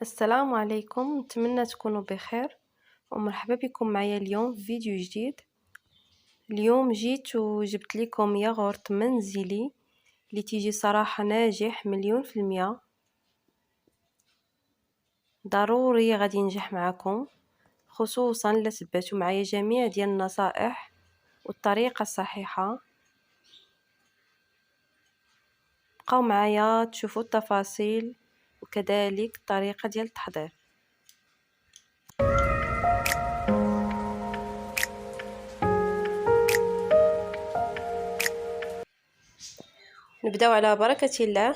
السلام عليكم، نتمنى تكونوا بخير ومرحبا بكم معايا اليوم في فيديو جديد. اليوم جيت وجبت لكم ياغورت منزلي اللي تيجي صراحة ناجح 100%. ضروري غادي ينجح معكم، خصوصا لا تبعتوا معايا جميع ديال النصائح والطريقة الصحيحة. بقاو معايا تشوفوا التفاصيل وكذلك الطريقة ديال التحضير. نبداو على بركة الله.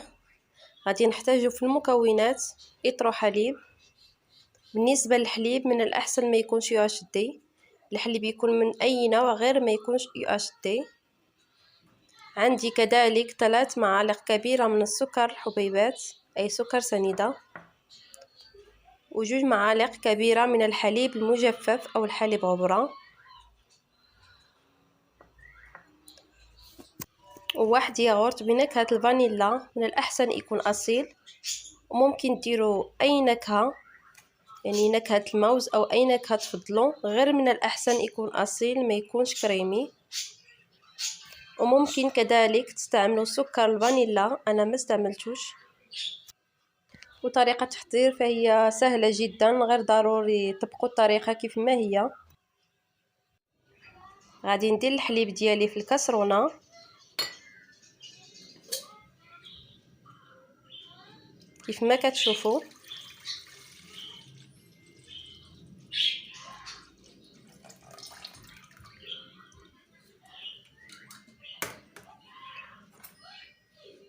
غادي نحتاجو في المكونات إطرو حليب. بالنسبة للحليب من الأحسن ما يكونش UHT، الحليب يكون من أي نوع غير ما يكونش UHT. عندي كذلك 3 معالق كبيرة من السكر حبيبات أي سكر سنيدة، و2 معالق كبيرة من الحليب المجفف أو الحليب غبرة، وواحد ياغورت بنكهة الفانيلا. من الأحسن يكون أصيل، وممكن ديروا أي نكهة، يعني نكهة الموز أو أي نكهة تفضلوا، غير من الأحسن يكون أصيل ما يكونش كريمي. وممكن كذلك تستعملوا سكر الفانيلا، أنا ما استعملتوش. وطريقة التحضير فهي سهلة جدا، غير ضروري تطبقوا الطريقة كيف ما هي. غادي ندير الحليب ديالي في الكسرونة، كيف ما كتشوفوا.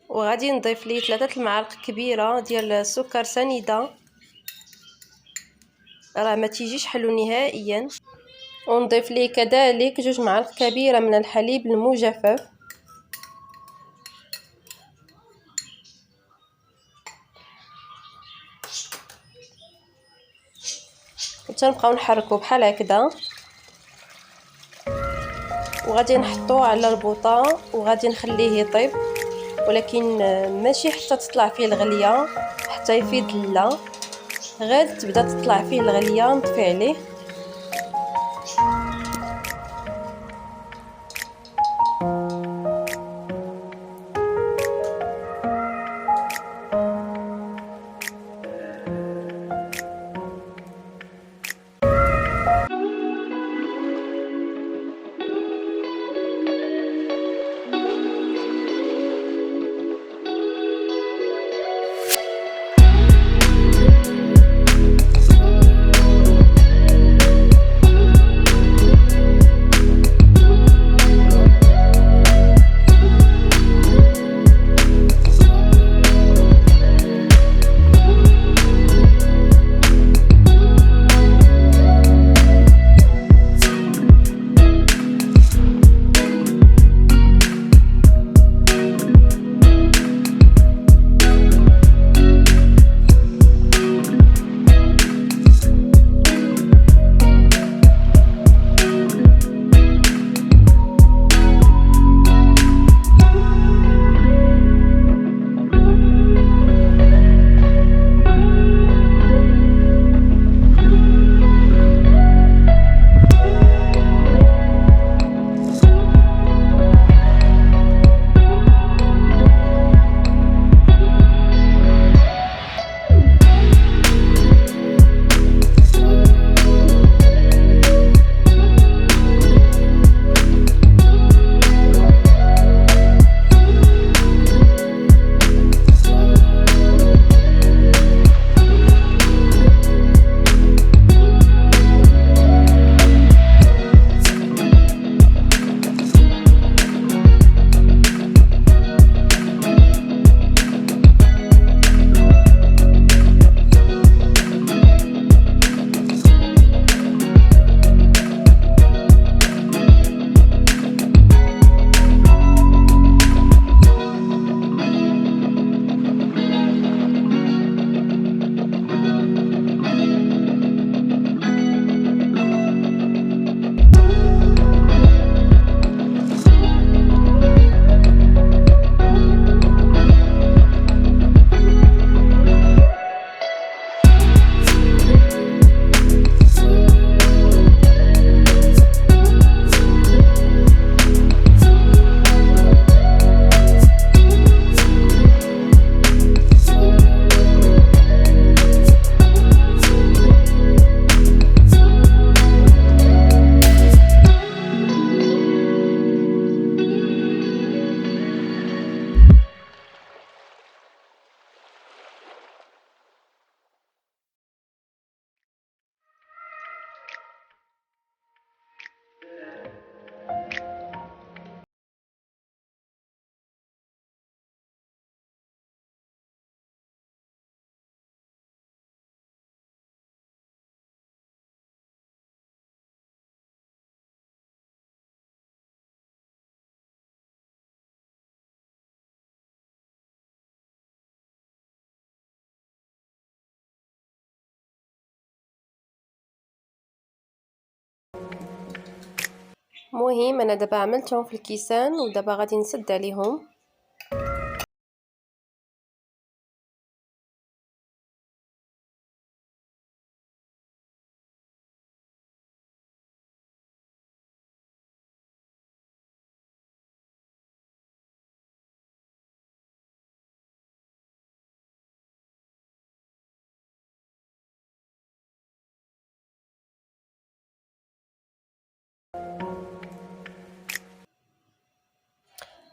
وغادي نضيف ليه 3 المعالق كبيرة ديال السكر سنيدة، راه ما تيجيش حلو نهائيا. ونضيف ليه كذلك 2 معالق كبيرة من الحليب المجفف، وتنبقاو نحركو بحال هكذا. وغادي نحطوه على البوطه وغادي نخليه يطيب، ولكن ماشي حتى تطلع فيه الغليه حتى يفيض لا، غير تبدا تطلع فيه الغليه نطفي عليه. مهم انا دابا عملتهم في الكيسان ودابا غادي نسد عليهم.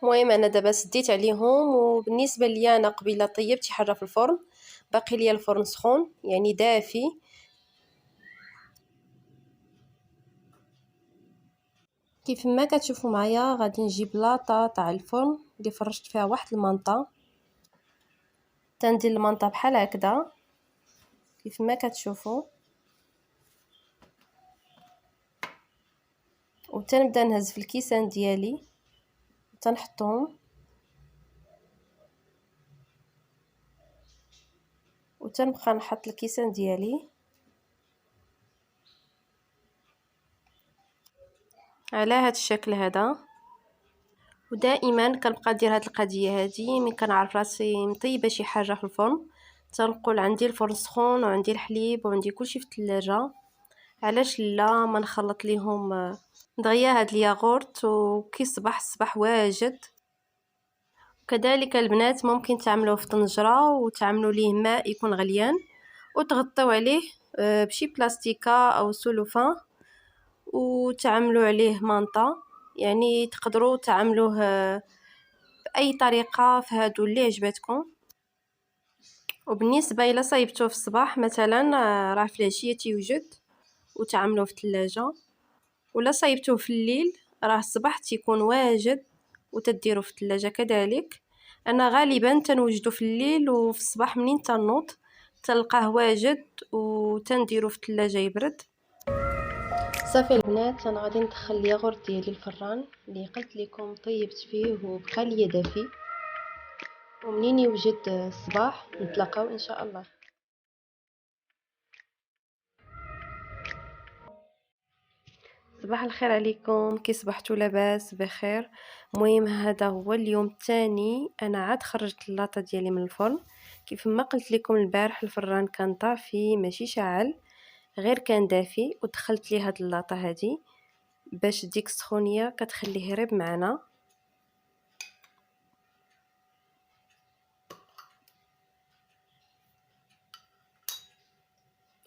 المهم انا دابا سديت عليهم، وبالنسبه ليا انا قبيله طيبت شي حاجه في الفرن، باقي ليا الفرن سخون يعني دافي. كيف ما كتشوفوا معايا غادي نجيب لاطه تاع الفرن اللي فرشت فيها واحد المنطه، تندير المنطه بحال هكذا كيف ما كتشوفوا، وتنبدا نهز في الكيسان ديالي تنحطهم وتنبقى نحط الكيسان ديالي على هذا الشكل هذا. ودائما كنبقى ندير هذه القضيه هذه ملي كنعرف راسي مطيبه شي حاجه في الفرن، تنقول عندي الفرن سخون وعندي الحليب وعندي كلشي في الثلاجه، علاش لا ما نخلط ليهم دغيا هاد الياغورت وكيصبح الصباح واجد. كذلك البنات ممكن تعملوه في طنجره وتعملوا ليه ماء يكون غليان وتغطيو عليه بشي بلاستيكه او سلوفان وتعملوا عليه مانطا، يعني تقدروا تعملوه باي طريقه في هادو اللي عجبتكم. وبالنسبه الى صايبتوه في الصباح مثلا راه في العشيه تيوجد وتعملوه في الثلاجه، ولا صايبتوه في الليل راه الصباح تيكون واجد وتديروا في الثلاجه كذلك. انا غالبا تنوجدو في الليل وفي الصباح منين تنوض تلقاه واجد وتنديرو في الثلاجه يبرد. صافي البنات انا غادي ندخل الياغورت ديالي الفران اللي قلت لكم طيبت فيه وبقى ليا دافي، ومنين يوجد الصباح نتلاقاو ان شاء الله. صباح الخير عليكم، كي صبحتوا لاباس بخير. المهم هذا هو اليوم الثاني انا عاد خرجت اللاطه ديالي من الفرن. كيف ما قلت لكم البارح الفران كان طافي ماشي شاعل غير كان دافي، ودخلت ليه هاد اللاطه هذه باش ديك السخونيه كتخليه يهرب معنا.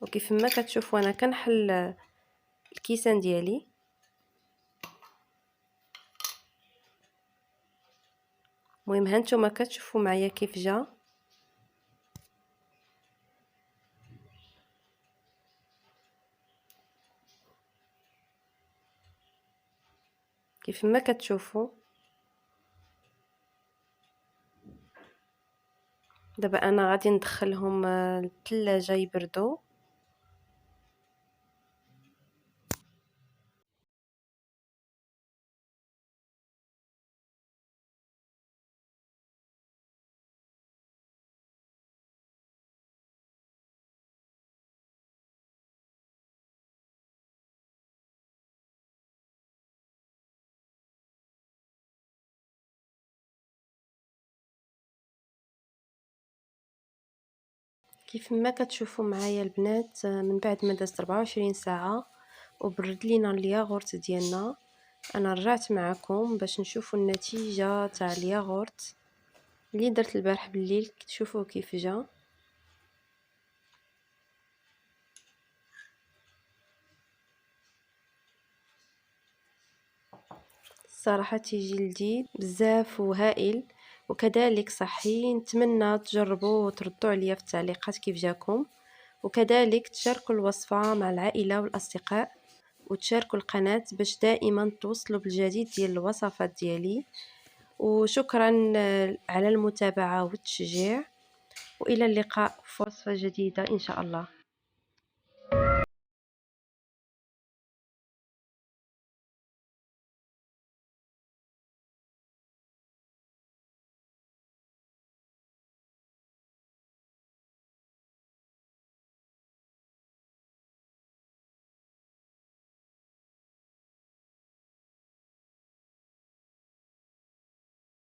وكيف ما كتشوفوا انا كنحل الكيسان ديالي. المهم هانتوما كتشوفوا معايا كيف جا. كيف ما كتشوفوا دابا انا غادي ندخلهم للثلاجه يبردوا. كيف ما كتشوفوا معايا البنات من بعد ما دازت 24 ساعه وبرد لينا الياغورت ديالنا، انا رجعت معكم باش نشوفوا النتيجه تاع الياغورت اللي درت البارح بالليل. تشوفوا كيف جا. الصراحه تيجي لذيذ بزاف وهائل وكذلك صحي. نتمنى تجربوا وتردوا عليا في التعليقات كيف جاكم، وكذلك تشاركوا الوصفه مع العائله والاصدقاء وتشاركوا القناه باش دائما توصلوا بالجديد ديال الوصفات ديالي. وشكرا على المتابعه والتشجيع، والى اللقاء في وصفه جديده ان شاء الله.